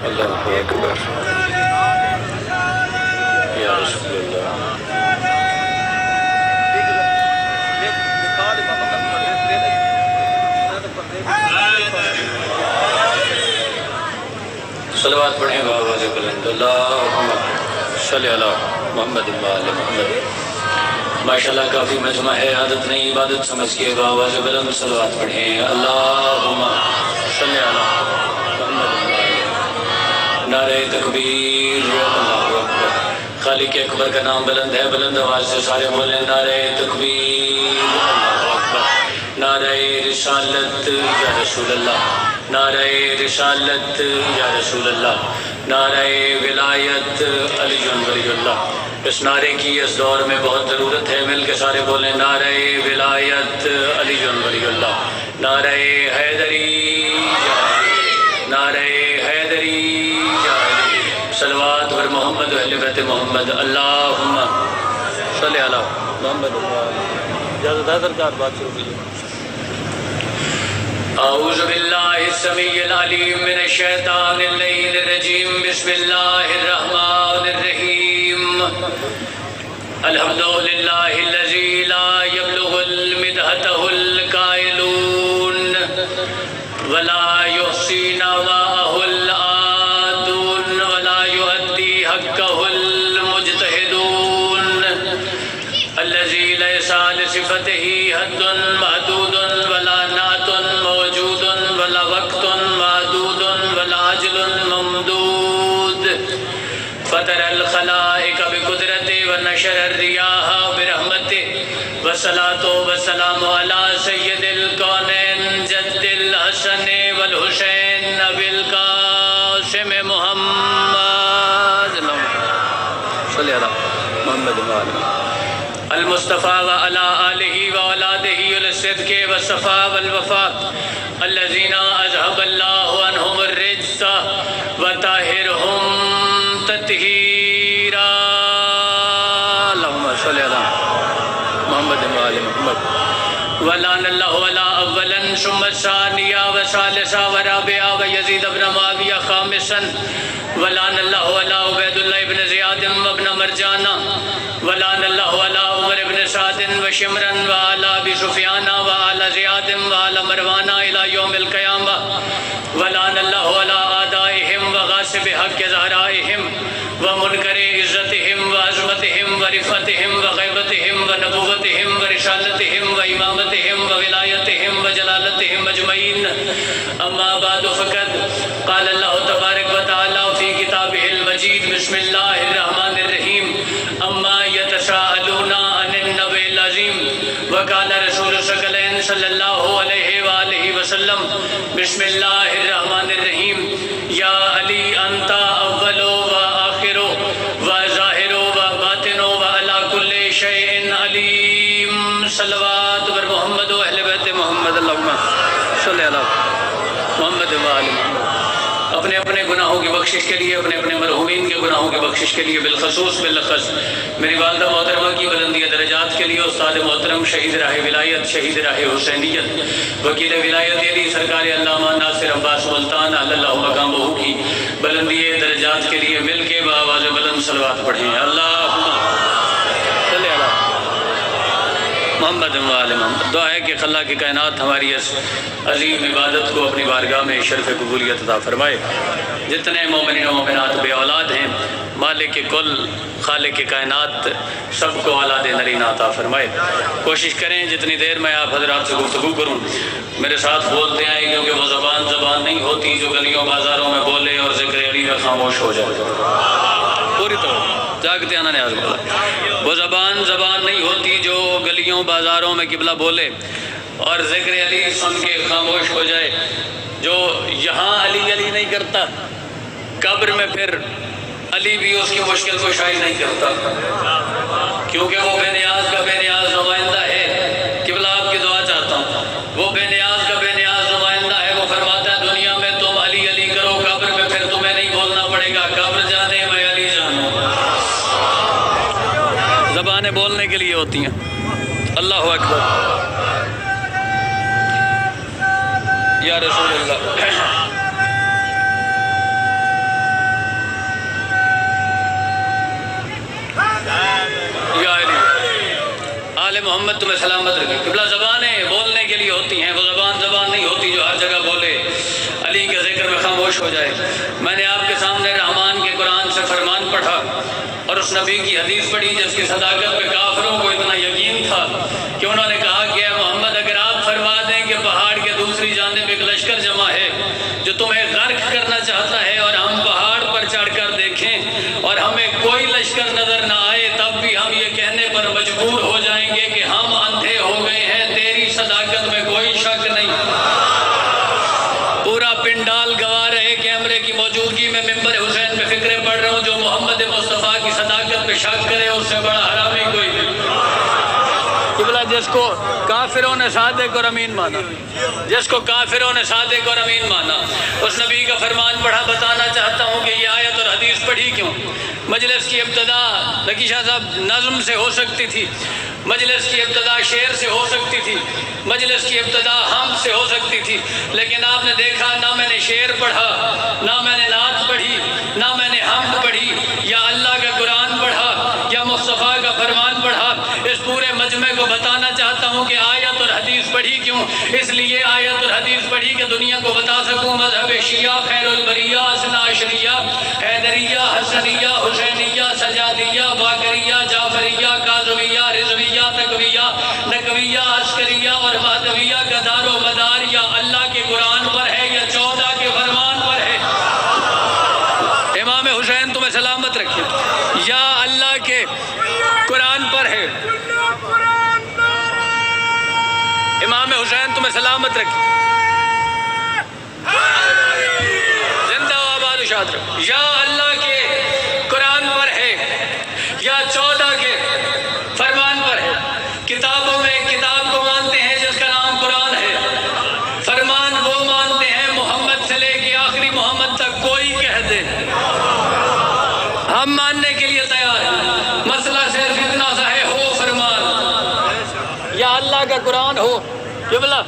اللہ اکبر یا رسول اللہ صلوات پڑھیں بآواز بلند اللہم صلی علی محمد و آل محمد ماشاءاللہ کافی مجمع ہے عادت نہیں عبادت سمجھ کے بآواز بلند صلوات پڑھیں اللہم صلی علی محمد و آل محمد نعرہ تکبیر اللہ اکبر خالق اکبر کا نام بلند ہے بلند آواز سے سارے بولیں نعرہ تکبیر اللہ اکبر نعرہ رسالت یا رسول اللہ نعرہ رسالت یا رسول اللہ نعرہ ولایت علی ولی اللہ اس نعرے کی اس دور میں بہت ضرورت ہے مل کے سارے بولیں نعرہ ولایت علی ولی اللہ نعرہ حیدری یا علی نعرہ حیدری یا علی صلوات بر محمد و اہل بیت محمد اللہم صلی علی محمد اجازت ہے سرکار بات شروع کیجیے اعوذ باللہ السمیع العلیم من الشیطان اللعین الرجیم بسم اللہ الرحمن الرحیم الحمدللہ الذی لا یبلغ المدحتہ القائلون ولا یحصی نواہ العادون ولا یؤدی حقہ المجتہدون الذی لیس لصفتہ حد محدود ولا نعت موجود ولا وقت معدود ولا عجل ممدود فطر الخلائق بقدرته ونشر الرياح برحمته والصلاة والسلام على سید الکونین جد الحسن والحسین ابی القاسم محمد صلی اللہ محمد المصطفى وعلى آله وأولاده الصدق والصفاء والوفاء الذين أذهب الله عنهم الرجس وطهرهم تطهيرا اللهم صل على محمد وآل محمد ولعن الله على أولا ثم الثانية وثالثا ورابعا ويزيد بن معاوية خامسا ولعن الله على عبيد الله بن زياد وابن مرجانا ولعن الله على عمر بن سعد وشمرا وعلى ابي سفيان وعلى زياد وعلى مروان الى يوم القيامة ولعن الله على اعدائهم وغاصب حق زهرائهم ومنكر عزتهم وعظمتهم ورفعتهم وغيبتهم ونبوتهم ورسالتهم وإمامتهم وولايتهم وجلالتهم أجمعين أما بعد فقد قال الله تبارك وتعالى في كتابه المجيد بسم الله الرحمن الرحيم أما يتساءلون عن النبأ العظيم وقال رسول الثقلين صلى الله عليه وآله وسلم بسم الله الرحمن الرحيم يا علي أنت أول وآخر وظاهر وباطن وعلى كل شيء عليم صلوات بر محمد و اہل بیت محمد اللہم صلی اللہ محمد و آل محمد اپنے اپنے گناہوں کی بخشش کے لیے اپنے اپنے مرحومین کے گناہوں کی بخشش کے لیے بالخصوص باللخص میری والدہ محترمہ کی بلندی درجات کے لیے استاد محترم شہید راہ ولایت شہید راہ حسینیت وکیل ولایت علی سرکار علامہ ناصر عباس ملتان اللہ مقام بہو کی بلندی درجات کے لیے مل کے بآواز بلند صلوات پڑھیں اللہم صلی اللہ محمد و آل محمد دعا ہے کہ خلا کی کائنات ہماری اس عظیم عبادت کو اپنی بارگاہ میں شرف قبولیت عطا فرمائے جتنے مومنین و مومنات بے اولاد ہیں مالک کل خالق کائنات سب کو اولاد نرینہ عطا فرمائے کوشش کریں جتنی دیر میں آپ حضرات سے گفتگو کروں میرے ساتھ بولتے آئیں کیونکہ وہ زبان نہیں ہوتی جو گلیوں بازاروں میں بولے اور ذکر علی میں خاموش ہو جائے پوری طرح جاگتے آنا نیاز بولا وہ زبان نہیں ہوتی جو گلیوں بازاروں میں قبلہ بولے اور ذکر علی سن کے خاموش ہو جائے جو یہاں علی نہیں کرتا قبر میں پھر علی بھی اس کی مشکل کو شائع نہیں کرتا کیونکہ وہ بے نیاز کا بے نیاز نمائندہ ہے قبلہ آپ کی دعا چاہتا ہوں وہ بے نیاز کا بے نیاز نمائندہ ہے وہ فرماتا ہے دنیا میں تم علی کرو قبر میں پھر تمہیں نہیں بولنا پڑے گا قبر جانے میں علی جانو زبانیں بولنے کے لیے ہوتی ہیں اللہ اکبر یا رسول اللہ آل محمد تمہیں سلامت رکھے۔ قبلہ زبانیں بولنے کے لیے ہوتی ہیں، وہ زبان نہیں ہوتی جو ہر جگہ بولے، علی کے ذکر میں خاموش ہو جائے۔ میں نے آپ کے سامنے رحمان کے قرآن سے فرمان پڑھا اور اس نبی کی حدیث پڑھی جس کی صداقت پہ کافروں کو اتنا یقین تھا کہ انہوں نے کہا کہ اے محمد اگر آپ فرما دیں کہ پہاڑ کے دوسری جانب ایک لشکر جمع ہے جو تمہیں غرق کرنا چاہتا ہے، اور ہم پہاڑ پر چڑھ کر دیکھیں اور ہمیں کوئی لشکر نظر نہ آئے، تب بھی ہم یہ کہنے پر مجبور ہو جائیں گے کہ ہم اندھے ہو گئے ہیں، تیری صداقت میں کوئی شک نہیں۔ پورا پنڈال گواہ رہے، کیمرے کی موجودگی میں ممبر حسین پہ فکرے پڑھ رہا ہوں، جو محمد مصطفیٰ کی صداقت پہ شک کرے اس سے بڑا حرامی کوئی نہیں۔ قبلہ جس کو کافروں نے صادق اور امین مانا، جس کو کافروں نے صادق اور امین مانا، اس نبی کا فرمان پڑھا۔ بتانا چاہتا ہوں کہ یہ آیت اور حدیث پڑھی کیوں؟ مجلس کی ابتدا لکی شاہ صاحب نظم سے ہو سکتی تھی، مجلس کی ابتدا شعر سے ہو سکتی تھی، مجلس کی ابتدا حمد سے ہو سکتی تھی، لیکن آپ نے دیکھا نہ میں نے شعر پڑھا، نہ میں نے نعت پڑھی، نہ میں نے حمد پڑھی، یا اللہ کا قرآن پڑھا یا مصطفیٰ کا فرمان پڑھا۔ اس پورے مجمع کو بتانا چاہتا ہوں کہ آیت اور حدیث پڑھی کیوں؟ اس لیے آیت اور حدیث پڑھی کہ دنیا کو بتا سکوں مذہب شیعہ خیر البریہ اثنا عشریہ حیدریہ حسنیہ حسینیہ سجادیہ باقریہ جعفریہ کاظمیہ رضویہ تقویہ نقویہ عسکریہ اور مہدویہ کا دار و مدار یا اللہ کے قرآن پر ہے یا 14 کے فرمان پر ہے۔ امام حسین تمہیں سلامت رکھے، یا اللہ کے قرآن پر ہے، امام حسین تمہیں سلامت رکھے، زندہ و آباد و شاد رکھے، یا اللہ کے قرآن پر ہے یا 14 کے فرمان پر ہے۔ کتابوں میں کتاب کو مانتے ہیں جس کا نام قرآن ہے، فرمان وہ مانتے ہیں محمد سے لے کے آخری محمد تک کوئی کہہ دے، ہم ماننے کے لیے تیار ہیں۔ مسئلہ صرف اتنا سا ہے، ہو فرمان یا اللہ کا قرآن ہو، قبلہ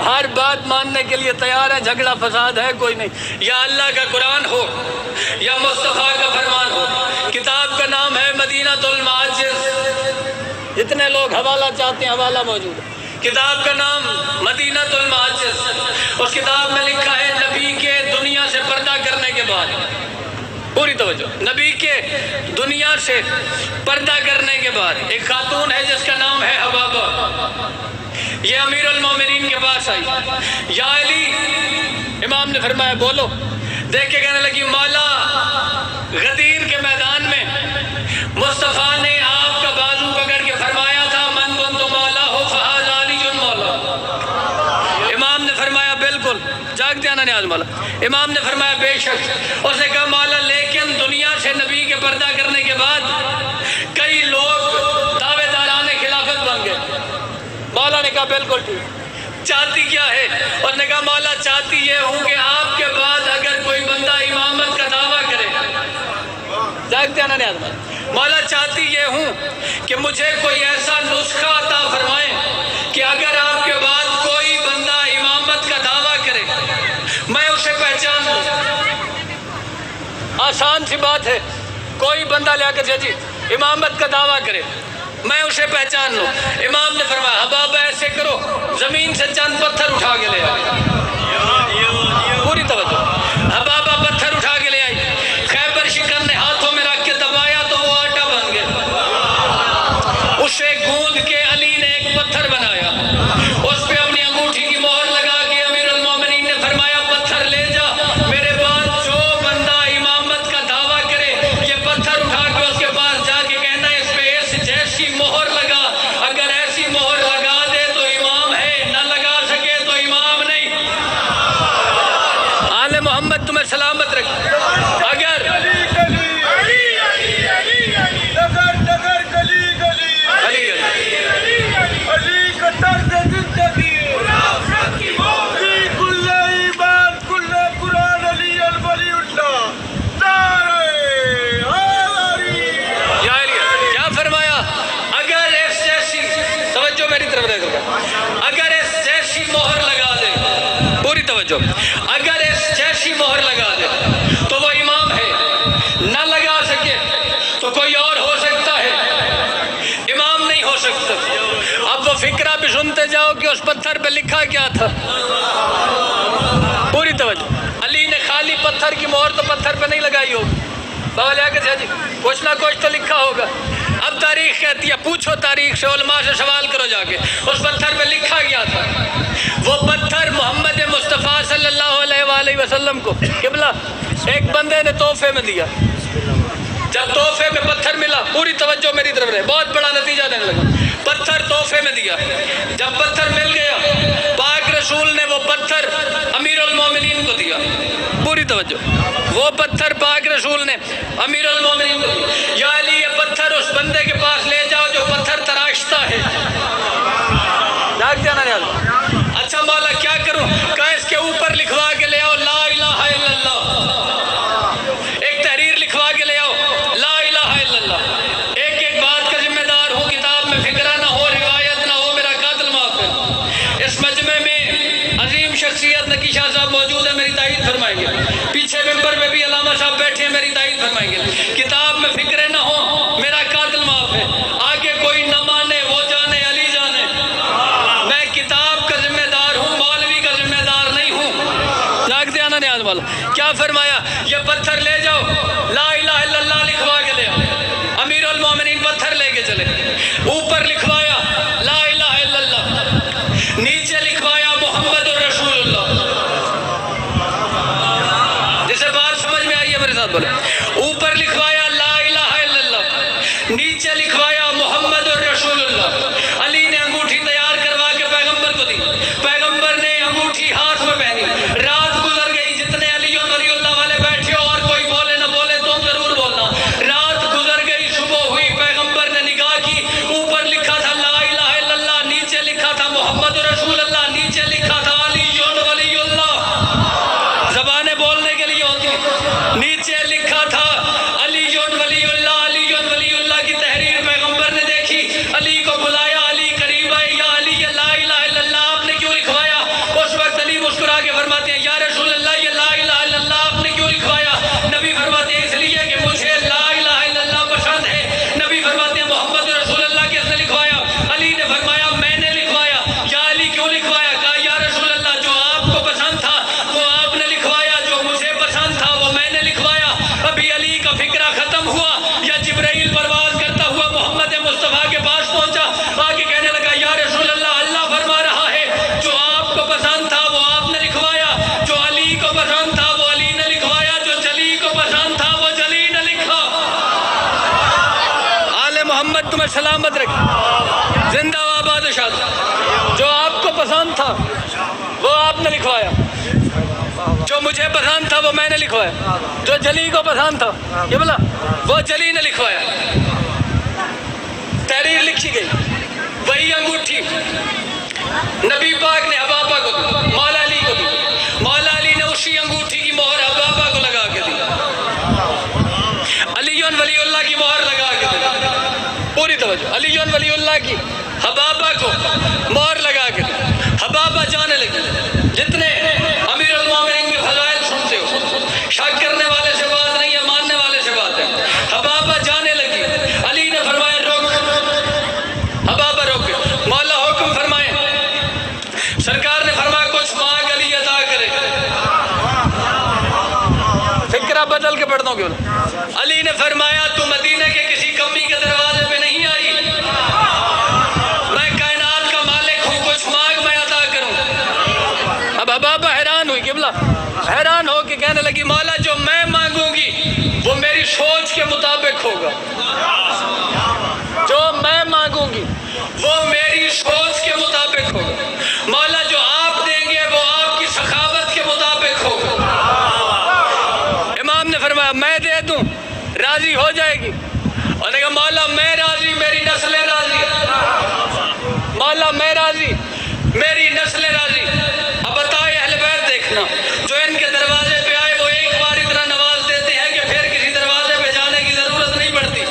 ہر بات ماننے کے لیے تیار ہے، جھگڑا فساد ہے کوئی نہیں، یا اللہ کا قرآن ہو یا مصطفیٰ کا فرمان ہو۔ کتاب کا نام ہے مدینۃ المعجز، اتنے لوگ حوالہ چاہتے ہیں، حوالہ موجود ہے۔ کتاب کا نام مدینۃ المعجز، اس کتاب میں لکھا ہے نبی کے دنیا سے پردہ کرنے کے بعد، پوری توجہ، نبی کے دنیا سے پردہ کرنے کے بعد ایک خاتون ہے جس کا نام ہے حبابہ، یہ امیر المومنین کے پاس آئی، یا علی، امام نے فرمایا بولو، دیکھ کے کہنے لگی مولا غدیر کے میدان میں مصطفیٰ نے آپ کا بازو پکڑ کے فرمایا تھا من کنت مولا ہو فہذا علی مولا۔ امام نے فرمایا بالکل، جاگتے آنا نیاز مولا۔ امام نے فرمایا بے شک۔ اس نے کہا مولا لیکن دنیا سے نبی کے پردہ کرنے کے بعد کئی لوگ دعوے داران خلافت بن گئے۔ مولا نے کہا بالکل ٹھیک، چاہتی کیا ہے؟ اور نے کہا مولا چاہتی یہ ہوں کہ آپ کے بعد اگر کوئی بندہ امامت کا دعویٰ کرے، جاگتے آنا نیاز مولا، مولا چاہتی یہ ہوں کہ مجھے کوئی ایسا نسخہ عطا فرمائیں کہ اگر آپ کے بعد کوئی بندہ امامت کا دعویٰ کرے میں اسے پہچان لوں۔ آسان سی بات ہے، کوئی بندہ لے کر جی امامت کا دعویٰ کرے میں اسے پہچان لوں۔ امام نے فرمایا حبابہ ایسے کرو، زمین سے چند پتھر اٹھا کے لے آئے، پوری توجہ، حبابہ پتھر اٹھا کے لے آئی، خیبر شکن نے ہاتھوں میں رکھ کے دبایا تو وہ آٹا بن گیا، اسے گوندھ کے علی نے ایک پتھر بنایا، اس پہ اپنی انگوٹھی کی مہر لگا کے امیر المومنین نے فرمایا پتھر لے جا، میرے بعد جو بندہ امامت کا دعویٰ کرے یہ پتھر اٹھا کے اس کے پاس جا کے کہنا اس پہ جیسی مہر لگا، اگر ایسی مہر لگا دے تو امام ہے، نہ لگا سکے تو امام نہیں۔ آل محمد تمہیں سلامت رکھے۔ اگر اگر اس جیسی مہر لگا دے، پوری توجہ، اگر اس جیسی مہر لگا دے تو وہ امام ہے، نہ لگا سکے تو کوئی اور ہو سکتا ہے، امام نہیں ہو سکتا۔ فکرہ بھی سنتے جاؤ کہ اس پتھر پہ لکھا کیا تھا. پوری توجہ. علی نے خالی پتھر کی مہر تو پتھر پہ نہیں لگائی ہوگی. بابا کہ جی کچھ نہ کچھ تو لکھا ہوگا. اب تاریخ کہتی ہے پوچھو تاریخ سے، علماء سے سوال کرو جا کے اس پتھر پہ لکھا گیا تھا. وہ پتھر محمد مصطفیٰ صلی اللہ علیہ وآلہ وسلم کو قبلہ ایک بندے نے تحفے میں دیا. جب تحفے میں پتھر ملا، پوری توجہ میری طرف رہے، بہت بڑا نتیجہ دینے لگا. پتھر تحفے میں دیا. جب پتھر مل گیا، پاک رسول نے وہ پتھر امیر المومنین کو دیا. پوری توجہ. وہ پتھر پاک رسول نے امیر المومنین کو دیا. یا علی یہ پتھر اس بندے کے پاس لے جاؤ جو پتھر تراشتا ہے. اچھا مولا کیا کروں؟ کہا اس کے اوپر لکھوا کے لے آؤ لا الہ الا اللہ. ایک تحریر لکھوا کے لے آؤ لا الہ الا اللہ. ایک ایک بات کا ذمہ دار ہوں. کتاب میں فکرہ نہ ہو، روایت نہ ہو، میرا قاتل معاف ہے. اس مجمع میں عظیم شخصیت نقی شاہ صاحب موجود ہے، میری تائید فرمائیں گے. پیچھے ممبر پہ بھی علامہ صاحب بیٹھے ہیں، میری تائید فرمائیں گے. کتاب میں فکرے نہ ہو، میرا قاتل معاف ہے. آگے کوئی نہ مانے وہ جانے علی جانے. میں کتاب کا ذمہ دار ہوں، مولوی کا ذمہ دار نہیں ہوں. جاگتے آنا نیاز والا کیا فرمایا؟ یہ پتھر لے جاؤ لا الہ الا اللہ لکھوا کے لے آؤ. امیر المومنین پتھر لے کے چلے. اوپر لکھوایا لا الہ الا اللہ، نیچے لکھوایا محمد الرسول اللہ. جسے بات سمجھ میں آئی ہے میرے ساتھ بولے. اوپر لکھوایا لا الہ الا اللہ، نیچے لکھوایا محمد الرسول اللہ. علی نے انگوٹھی تیار کروا کے پیغمبر کو دی. پیغمبر نے انگوٹھی ہاتھ میں پہنی. رات گزر گئی. جتنے علی اور ولی اللہ والے بیٹھے ہو اور کوئی بولے نہ بولے تم ضرور بولنا. رات گزر گئی، صبح ہوئی. پیغمبر نے نگاہ کی. اوپر لکھا تھا لا الہ الا اللہ، نیچے لکھا تھا محمد رسول اللہ، نیچے لکھا تھا علی اور ولی اللہ. زبانیں بولنے کے لیے ہوتی ہیں. نیچے لکھا تھا علی اور ولی اللہ، علی اور ولی اللہ کی تحریر پیغمبر نے دیکھی. علی کو بلایا. علی قریب آئے. یا علی یہ لا الہ الا اللہ آپ نے کیوں لکھوایا؟ اس وقت علی مسکرا کے فرماتے ہیں یا رسول اللہ یہ لا الہ الا اللہ آپ نے کیوں لکھوایا؟ نبی فرماتے ہیں اس لیے کہ مجھے لا الہ الا اللہ پسند ہے. نبی فرماتے ہیں محمد رسول اللہ کس نے لکھوایا؟ علی نے فرمایا میں نے لکھوایا. یا علی کیوں لکھوایا؟ کہا یا رسول اللہ جو آپ کو پسند تھا وہ آپ نے لکھوایا، جو مجھے پسند تھا وہ میں نے لکھوایا. ابھی علی کا فکرہ ختم ہوا یا جبرائیل پرواز کرتا ہوا محمد مصطفیٰ کے پاس پہنچا. آگے کہنے لگا یا رسول اللہ اللہ فرما رہا ہے جو آپ کو پسند تھا وہ آپ نے لکھوایا، جو علی کو پسند تھا وہ علی نے لکھوایا، جو جلی کو پسند تھا وہ جلی نے لکھا. آل محمد تمہیں سلامت رکھے، زندہ و آباد و شاد. جو آپ کو پسند تھا وہ آپ نے لکھوایا، جو مجھے پسند تھا وہ میں نے لکھوایا، جو جلی کو پسند تھا یہ بولا وہ جلی نے لکھوایا. تحریر لکھی گئی. وہی انگوٹھی نبی پاک نے حبابہ کو دی، مولا علی کو دی. مولا علی نے اسی انگوٹھی کی مہر حبابہ کو لگا کے دی. علی ولی اللہ کی مہر لگا کے دی. پوری توجہ. علی ولی اللہ کی حبابہ کو مہر لگا کے دی. حبابہ جانے لگی. جتنے امیر المومنین کے فضائل سنتے ہو، شک کرنے والے سے بات نہیں ہے، ماننے والے سے بات ہے. حبابہ جانے لگی. علی نے فرمایا روک. حبابہ روک. مولا حکم فرمائے. سرکار نے فرمایا کچھ مانگ علی عطا کرے. فکرہ بدل کے پڑھ دوں گے. علی نے فرمایا تو مدینے کے کسی کمی کے دروازے پہ نہیں آئی، میں کائنات کا مالک ہوں، کچھ مانگ میں عطا کروں. اب حبابہ حیران ہوئی. قبلہ حیران ہو کے کہنے لگی مولا جو میں مانگوں گی وہ میری سوچ کے مطابق ہوگا. جو میں مانگوں گی وہ میری سوچ کے مطابق ہوگا. مولا جو آپ دیں گے وہ آپ کی سخاوت کے مطابق ہوگا. امام نے فرمایا میں دے دوں راضی ہو جائے گی. اور نے کہا مولا میں راضی، میری نسل راضی. مولا میں راضی، میری نسل راضی. اب بتائے اہل بیت دیکھنا، جو ان کے دروازے پہ آئے وہ ایک بار اتنا نواز دیتے ہیں کہ پھر کسی دروازے پہ جانے کی ضرورت نہیں پڑتی.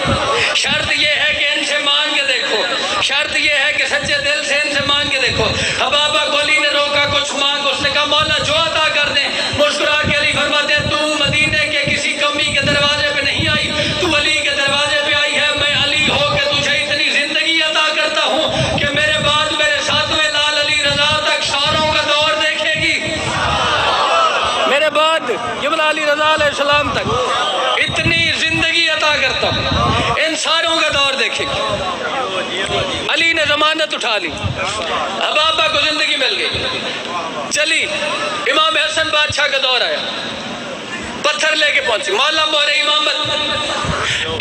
شرط یہ ہے کہ ان سے مانگ کے دیکھو، شرط یہ ہے کہ سچے دل سے ان سے مانگ کے دیکھو. حبابہ کو علی نے روکا کچھ مانگ. اس نے کہا مولا جو عطا کر دیں. مسکرا کے علی فرماتے ہیں تو مدینے کے کسی کمی کے دروازے پہ نہیں آئی، تو علی کے دروازے پہ آئی ہے. میں علی ہو کے تجھے اتنی زندگی عطا کرتا ہوں کہ میرے بعد میرے مولا علی رضا علیہ السلام تک اتنی زندگی عطا کرتا ہوں۔ ان ساروں کا دور دیکھیں، علی نے ضمانت اٹھا لی، حبابہ کو زندگی مل گئی، چلی امام حسن بادشاہ کا دور آیا، پتھر لے کے پہنچی، مولا مہر امامت،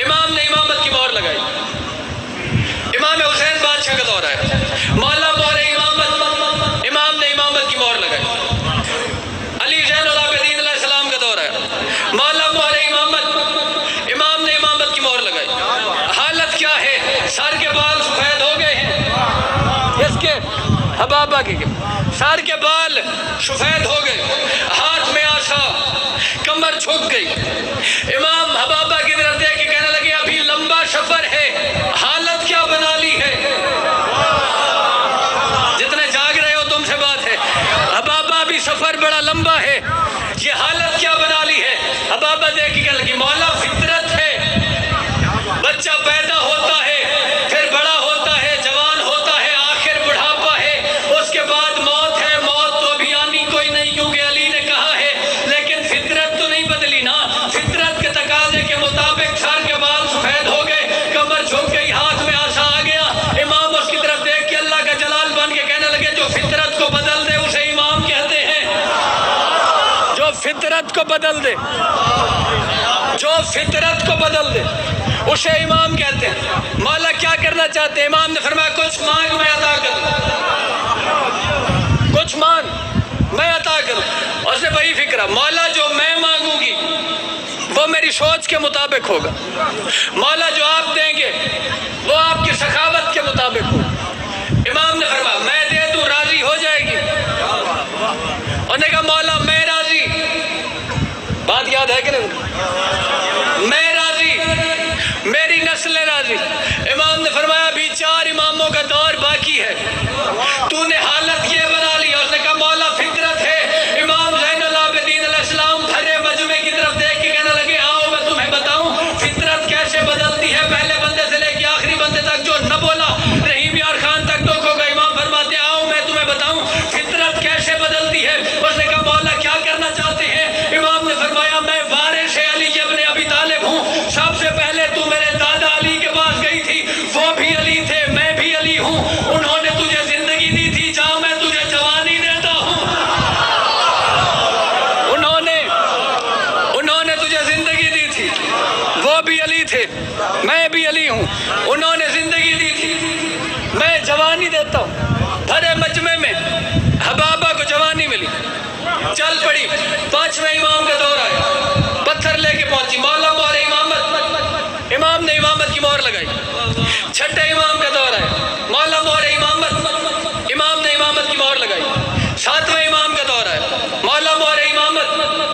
امام نے امامت کی مہر لگائی۔ امام حسین بادشاہ کا دور آیا، مولا مہر امامت، امام نے امامت کی مہر لگائی۔ علی زین العابدین علیہ السلام کا دور آیا، مولا مہر امامت، امام نے امامت کی مہر لگائی۔ حالت کیا ہے؟ سر کے بال سفید ہو گئے ہیں، اس کے حبابہ کے سر کے بال سفید ہو گئے، ہاتھ میں عصا، کمر جھک گئی۔ امام حبابہ کی طرف دیکھ کے کہنے لگے ابھی لمبا سفر ہے، حالت کیا بنا لی ہے؟ جتنے جاگ رہے ہو تم سے بات ہے، حبابہ ابھی سفر بڑا لمبا ہے، یہ حالت کیا بنا لی ہے؟ حبابہ دیکھ کے کہنے لگی مولا فطرت ہے، بچہ پیدا ہوتا ہے، پھر بڑا ہوتا ہے، جوان ہوتا ہے، آخر بڑھاپا ہے، اس کے بعد موت ہے، موت تو ابھی آنی کوئی نہیں، کیونکہ علی نے کہا ہے، لیکن فطرت تو نہیں بدلی نا، فطرت کے تقاضے کے مطابق سر کے بال سفید ہو گئے، کمر جھک گئی، ہاتھ میں عصا آ گیا۔ امام اس کی طرف دیکھ کے اللہ کا جلال بن کے کہنے لگے جو فطرت کو بدل دے اسے امام کہتے ہیں، جو فطرت کو بدل دے، جو فطرت کو بدل دے اسے امام کہتے ہیں۔ مولا کیا کرنا چاہتے ہیں؟ امام نے فرمایا کچھ مانگ میں عطا کروں، کچھ مانگ میں عطا کروں۔ اس نے وہی فکرہ، مولا جو میں مانگوں گی وہ میری سوچ کے مطابق ہوگا، مولا جو آپ دیں گے وہ آپ کی سخاوت کے مطابق ہوگا۔ امام نے فرمایا میں دے دوں راضی ہو جائے گی؟ انہوں نے کہا مولا میں راضی، بات یاد ہے کہ نہیں؟ میں راضی، میری نسل راضی۔ امام نے فرمایا ابھی 4 اماموں کا دور باقی ہے، تو نے حالت یہ بنا لی۔ اس نے کہا مولا فطرت ہے۔ امام زین العابدین علیہ السلام بھرے مجمع کی طرف دیکھ کے کہنے لگے آؤ میں تمہیں بتاؤں فطرت کیسے بدلتی ہے، پہلے بندے سے لے کے آخری بندے تک جو نہ بولا رحیم یار خان تک دکھ ہوگا۔ امام فرماتے آؤ میں تمہیں بتاؤں فطرت کیسے بدلتی ہے۔ اس نے کہا مولا کیا کرنا چاہتے ہیں؟ امام نے فرمایا میں وارث علی ابن ابی طالب ہوں، سب سے پہلے تو میرے دادا علی کے پاس گئی تھی، وہ بھی علی تھے، میں بھی علی ہوں، انہوں نے تجھے زندگی دی تھی، جا میں تجھے جوانی دیتا ہوں۔ انہوں نے تجھے زندگی دی تھی، وہ بھی علی تھے، میں بھی علی ہوں، انہوں نے زندگی دی تھی، میں جوانی دیتا ہوں۔ بھرے مجمع میں حبابہ کو جوانی ملی، چل پڑی۔ 5ویں امام کا دور آیا، پتھر لے کے پہنچی، مولا مہر امامت، امام نے امامت کی مہر لگائی۔ 6ٹھے امام کا دور آیا، مولا مہر امامت، امام نے امامت کی مہر لگائی۔ 7ویں امام کا دور آیا، مولا مہر امامت،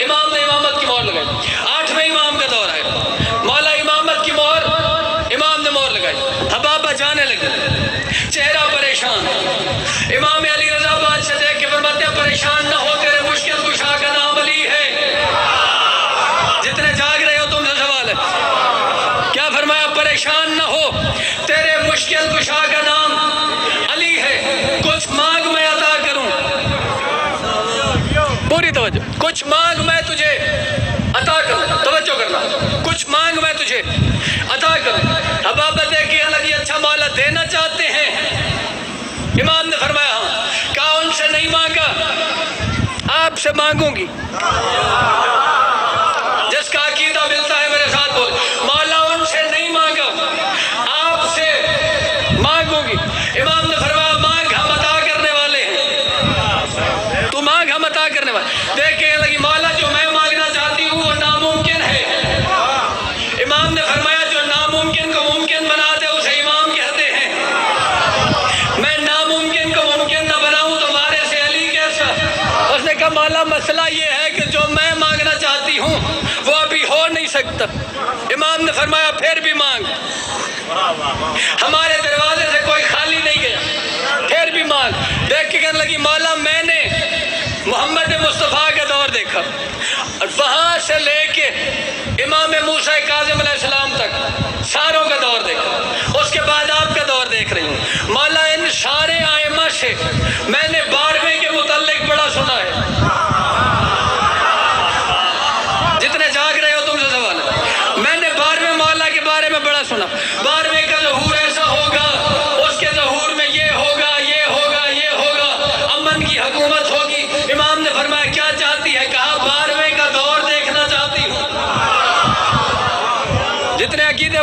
امام نے امامت کی مہر لگائی۔ 8ویں امام کا دور آیا، مولا امامت کی مہر، امام نے مہر لگائی۔ حبابہ جانے لگی، چہرہ پریشان، امام علی رضا بادشاہ دیکھ کے فرماتے ہیں پریشان نہ ہو، تیرے مشکل کشا کا نام علی ہے۔ جتنے جاگ رہے ہو تم سے سوال ہے، کیا فرمایا؟ پریشان نہ ہو، تیرے مشکل کشا کا نام علی ہے، کچھ مانگ میں عطا کروں، پوری توجہ، کچھ مانگ میں تجھے عطا کروں، توجہ کرنا، کچھ مانگ میں تجھے عطا کروں۔ حبابہ دیکھ کے لگی اچھا مولا دینا چاہتے ہیں؟ امام نے فرمایا ہاں۔ کہا ان سے نہیں مانگا، آپ سے مانگوں گی۔ جس کا عقیدہ ملتا ہے میرے ساتھ بول، مولا ان سے نہیں مانگا، آپ سے مانگوں گی۔ امام نے فرمایا مانگ ہم عطا کرنے والے ہیں، تو مانگ ہم عطا کرنے والے۔ دیکھیں لگی مولا جو میں مانگنا چاہتی ہوں وہ ناممکن ہے۔ امام نے فرمایا جو ناممکن کو ممکن بنا دے اسے امام کہتے ہیں، میں ناممکن کو ممکن نہ بناؤں تو وارث علی کیسا؟ اس نے کہا مولا مسئلہ یہ ہے کہ جو میں مانگنا چاہتی ہوں وہ ابھی ہو نہیں سکتا۔ امام نے فرمایا پھر بھی مانگ، ہمارے دروازے سے کوئی خالی نہیں گیا، پھر بھی مانگ۔ دیکھ کے کہنے لگی مولا میں نے محمد مصطفیٰ کا دور دیکھا، وہاں سے لے کے امام موسیٰ کاظم علیہ السلام تک ساروں کا دور دیکھا، اس کے بعد آپ کا دور دیکھ رہی ہوں۔ مولا ان سارے ائمہ سے میں نے 12ویں کے متعلق بڑا سنا ہے،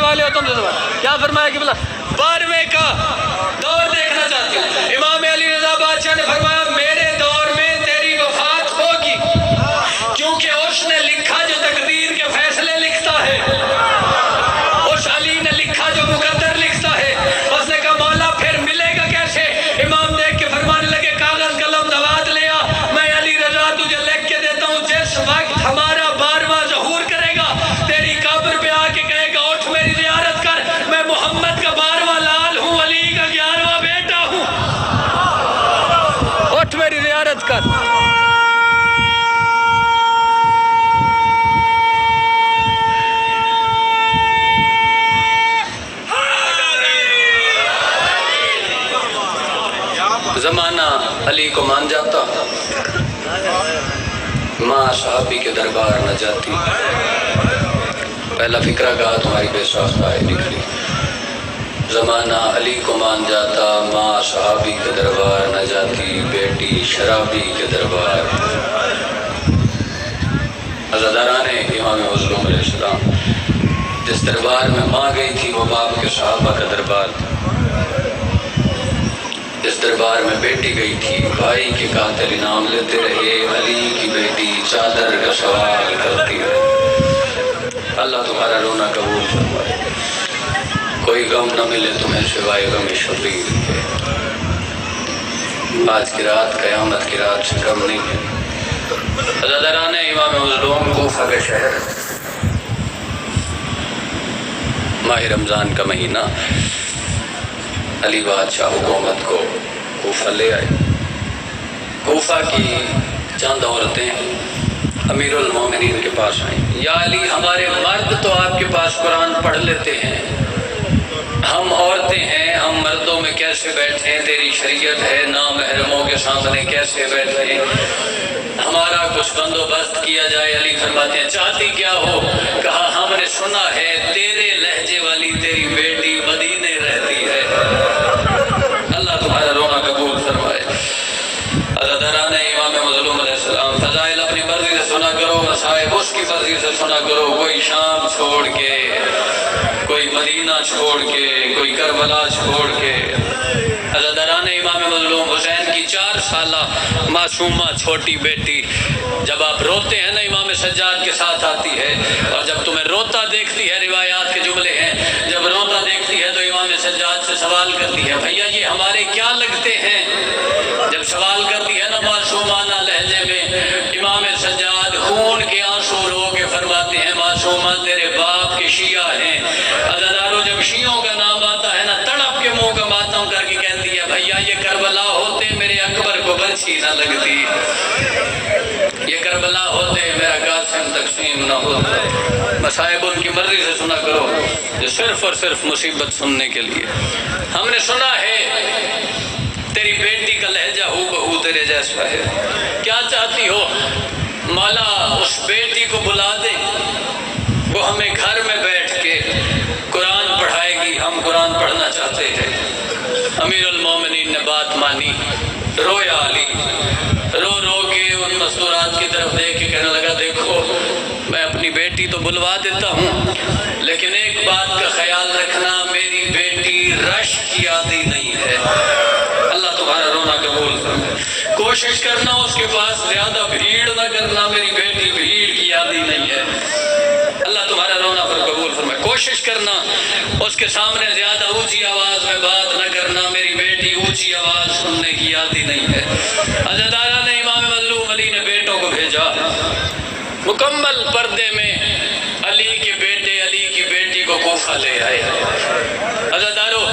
والے ہو تم سے زبان. کیا فرمایا قبلہ؟ 12ویں کا دور دیکھنا چاہتے ہیں. امام علی رضا بادشاہ نے فرمایا میرے دور میں تیری وفات ہوگی، کیونکہ اس نے لکھا جو تقدیر کے فیصلے لکھتا ہے، اس علی نے لکھا جو مقدر لکھتا ہے. اس نے کہا مولا پھر ملے گا کیسے؟ امام دیکھ کے فرمانے لگے کاغذ قلم دوات لے آ، میں علی رضا تجھے لکھ کے دیتا ہوں. جس وقت ہمارا 12واں ظہور کرے گا تیری قبر پہ آ کے کہے گا اٹھ میری زیارت کر، میں محمد کا 12واں لال ہوں، علی کا 11واں بیٹا ہوں، اٹھ میری زیارت کر. زمانہ علی کو مان جاتا، ماں صحابی کے دربار نہ جاتی. پہلا فکرہ کہا تمہاری بے ساختہ نکلی. زمانہ علی کو مان جاتا، ماں صحابی کے دربار نہ جاتی، بیٹی شرابی کے دربار. عزاداران امام مظلوم علیہ السلام جس دربار میں ماں گئی تھی وہ باپ کے صحابہ کا دربار تھا. جس دربار میں بیٹی گئی تھی بھائی کے قاتل انعام لیتے رہے، علی کی بیٹی چادر کا سوال کرتی رہے. اللہ تمہارا رونا قبول فرمائے. کوئی غم نہ ملے تمہیں سوائے غم شبیر کے. آج کی رات قیامت کی رات سے کم نہیں ہے. عزاداران امام مظلوم کوفہ کا شہر، ماہ رمضان کا مہینہ، علی بادشاہ حکومت کو کوفہ لے آئے. کوفہ کی چند عورتیں امیر المومنین کے پاس آئیں. یا علی ہمارے مرد تو آپ کے پاس قرآن پڑھ لیتے ہیں، ہم عورتیں ہیں، ہم مردوں میں کیسے بیٹھیں؟ تیری شریعت ہے نامحرموں کے سامنے کیسے بیٹھیں؟ ہمارا کچھ بندوبست کیا جائے. علی فرماتے ہیں چاہتی کیا ہو؟ کہا ہم نے سنا ہے تیرے لہجے والی تیری بیٹی مدینے رہتی ہے. اللہ تمہارا رونا قبول فرمائے. عزاداران امام مظلوم علیہ السلام فضائل اپنی مرضی سے سنا کرو، مصائب اس کی مرضی سے سنا کرو. کوئی شام چھوڑ کے، کوئی مدینہ چھوڑ کے، کوئی کربلا چھوڑ کے. عزاداران امام مظلوم حسین کی 4 سالہ معصومہ چھوٹی بیٹی جب آپ روتے ہیں نا امام سجاد کے ساتھ آتی ہے، اور جب تمہیں روتا دیکھتی ہے، روایات کے جملے ہیں، جب روتا دیکھتی ہے تو امام سجاد سے سوال کرتی ہے بھیا یہ ہمارے کیا لگتے ہیں؟ جب سوال کرتی ہے نا معصومانہ لہجے میں، امام سجاد خون کے آنسو رو کے فرماتے ہیں معصومہ تیرے باپ کے شیعہ ہیں. عزاداروں جب شیعوں کا نام آتا ہے نا تڑپ کے منہ کا ماتم کر کے کہتی ہے بھیا یہ کربلا ہوتے میرے اکبر کو برچھی نہ لگتی، یہ کربلا ہوتے میرا قاسم تقسیم نہ ہوتا. مصائب ان کی مرضی سے سنا کرو، جو صرف اور صرف مصیبت سننے کے لیے. ہم نے سنا ہے تیری بیٹی کا لہجہ ہو بہو تیرے جیسا ہے، کیا چاہتی ہو؟ مولا اس بیٹی کو بلا دے، وہ ہمیں گھر میں بیٹھ کے قرآن پڑھائے گی، ہم قرآن پڑھنا چاہتے ہیں. امیر المومنین نے بات مانی. رویا علی، رو رو کے ان مستورات کی طرف دیکھ کے کہنے لگا دیکھو میں اپنی بیٹی تو بلوا دیتا ہوں، لیکن ایک بات کا خیال رکھنا میری بیٹی رش کی عادی نہیں ہے. اللہ تمہارا رونا قبول فرمائے. کوشش کرنا اس کے پاس زیادہ بھیڑ نہ کرنا، میری بیٹی بھیڑ کی عادی نہیں ہے. اللہ تمہارا رونا پر قبول فرمائے. کوشش کرنا اس کے سامنے زیادہ اونچی آواز میں بات نہ کرنا، میری بیٹی اونچی آواز سننے کی عادی نہیں ہے. عزاداران امام مظلوم علی نے بیٹوں کو بھیجا، مکمل پردے میں علی کے بیٹے علی کی بیٹی کو کوفہ لے آئے. عزاداروں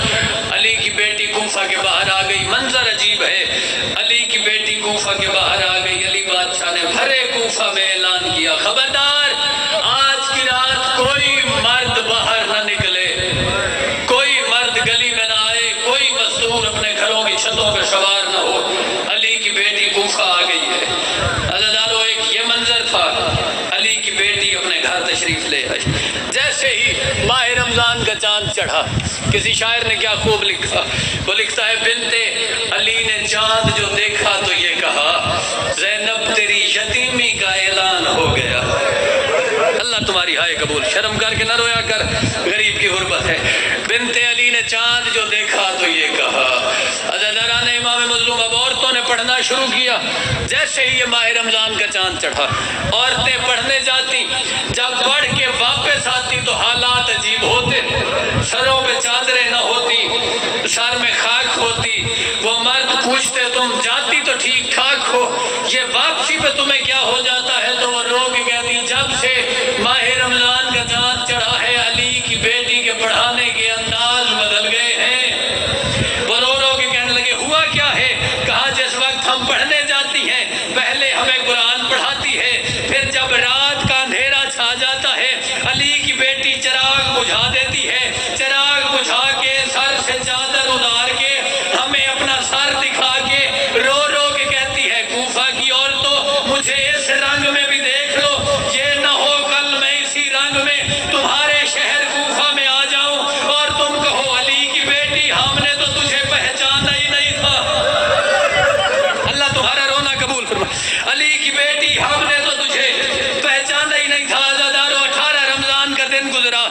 علی کی بیٹی کوفہ کے باہر آ گئی. منظر عجیب ہے، علی کی بیٹی کوفہ کے باہر آ گئی. علی بادشاہ نے بھرے کوفہ میں اعلان کیا خبردار آج کی رات کوئی مرد باہر نہ نکلے، کوئی مرد گلی میں نہ آئے، کوئی مزدور اپنے گھروں کی چھتوں پہ سوار نہ ہو. علی کی بیٹی کوفہ آ گئی ہے. عزاداروں ایک یہ منظر تھا، علی کی بیٹی اپنے گھر تشریف لے آئی. جیسے ہی ماہ رمضان کا چاند چڑھا، کسی شاعر نے کیا خوب لکھا، وہ لکھتا ہے بنت علی نے چاند جو دیکھا تو یہ کہا زینب تیری یتیمی کا اعلان ہو گیا. اللہ تمہاری تیری ہائے قبول. شرم کر کے نہ رویا کر, غریب کی غربت ہے. بنت علی نے چاند جو دیکھا تو یہ کہا. عزیزان امام مظلوم, اب عورتوں نے پڑھنا شروع کیا. جیسے ہی یہ ماہ رمضان کا چاند چڑھا, عورتیں پڑھنے جاتی, جب پڑھ کے واپس آتی تو حالات عجیب ہوتے. سروں پہ چادریں نہ ہوتی, سر میں خاک ہوتی. وہ مرد پوچھتے تم جاتی تو ٹھیک ٹھاک ہو, یہ واپسی پہ تمہیں کیا ہو جاتا ہے؟ تو وہ رو کے کہتی جب سے ماہ رمضان کا چاند چڑھا ہے علی کی بیٹی کے پڑھانے کے انداز بدل گئے ہیں. وہ رو رو کے کہنے لگے ہوا کیا ہے؟ کہا جس وقت ہم پڑھنے جاتی ہیں پہلے ہمیں قرآن پڑھاتی ہے, پھر جب رات کا اندھیرا چھا جاتا ہے علی کی بیٹی چراغ بجھا دیتی ہے. چراغ بجھا کے سر سے چادر اتار کے ہمیں اپنا سر دکھا کے رو رو کے کہتی ہے کوفہ کی عورتوں مجھے اس رنگ میں بھی دیکھ لو, یہ نہ ہو کل میں اسی رنگ میں تمہارے شہر کوفہ میں آ جاؤں اور تم کہو علی کی بیٹی ہم نے تو تجھے پہچانا ہی نہیں تھا. اللہ تمہارا رونا قبول فرمائے. علی کی بیٹی ہم نے تو تجھے پہچانا ہی نہیں تھا. عزادارو 18 رمضان کا دن گزرا,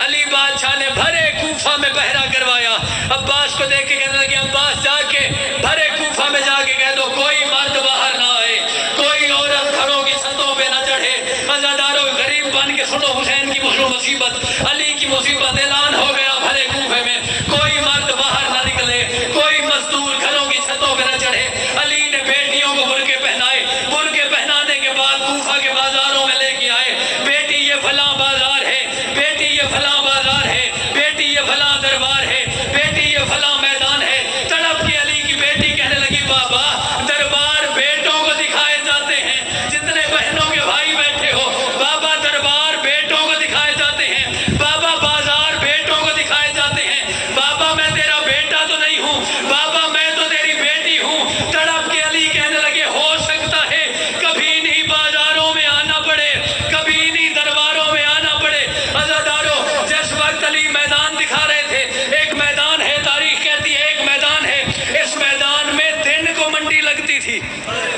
علی بادشاہ نے بھرے کوفہ میں پہرا کروایا. عباس کو دیکھ کے کہنے لگے عباس جا کے بھرے کوفہ میں جا کے کہہ دو کوئی مرد باہر نہ آئے, کوئی عورت گھروں کی چھتوں پہ نہ چڑھے. عزادارو غریب بن کے سنو حسین کی مصیبت, علی کی مصیبت. اعلان ہو گیا بھرے کوفے میں کوئی مرد باہر نہ نکلے, کوئی مزدور گھروں کی چھتوں پہ نہ چڑھے. علی نے بیٹیوں کو برقعے پہنائے, برقعے پہنانے کے بعد کوفہ کے بازاروں میں لے کے آئے. بیٹی یہ فلاں بازار ہے, بیٹی یہ فلاں بازار ہے, بیٹی یہ فلاں دربار ہے, بیٹی یہ فلاں میدان ہے. تڑپ کے علی کی بیٹی کہنے لگی بابا دربار بیٹوں کو دکھائے جاتے ہیں, جتنے بہنوں کے بھائی بیٹھے ہو بابا دربار بیٹوں کو دکھائے جاتے ہیں, بابا بازار بیٹوں کو دکھائے جاتے ہیں. بابا میں تیرا بیٹا تو نہیں ہوں, بابا میں تو تیری بیٹی ہوں. تڑپ کے علی کہنے لگے ہو سکتا ہے کبھی نہیں بازاروں میں آنا پڑے, کبھی نہیں درباروں میں آنا پڑے. عزادارو جس وقت علی میدان دکھا رہے تھے, ایک میدان ہے, تاریخ کہتی ہے ایک میدان ہے, اس میدان میں دن کو منڈی لگتی تھی.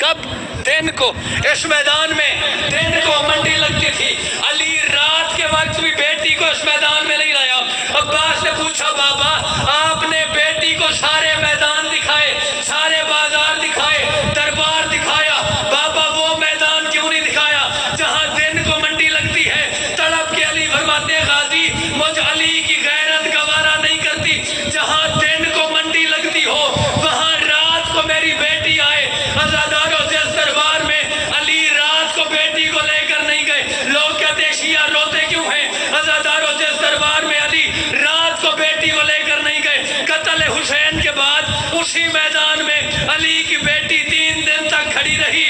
کب؟ دن کو. اس میدان میں دن کو منڈی لگتی تھی. علی رات کے وقت بھی بیٹی کو اس میدان میں نہیں لایا. عباس نے پوچھا بابا آپ نے بیٹی کو سارے میدان دکھائے, سارے بازار دکھائے, دربار دکھایا, بابا وہ میدان کیوں نہیں دکھایا جہاں دن کو منڈی لگتی ہے؟ تڑپ کے علی فرماتے ہیں غازی مجھ علی کی غیرت گوارا نہیں کرتی, جہاں دن کو منڈی لگتی ہو وہاں رات کو میری بیٹی آئے. عزادارو جس دربار میں علی رات کو بیٹی کو لے کر نہیں گئے, لوگ کہتے ہیں شیعہ روتے کیوں ہیں؟ عزادارو جس دربار میں علی رات کو بیٹی کو لے کر نہیں گئے, قتل حسین کے بعد اسی میدان میں علی کی بیٹی 3 دن تک کھڑی رہی,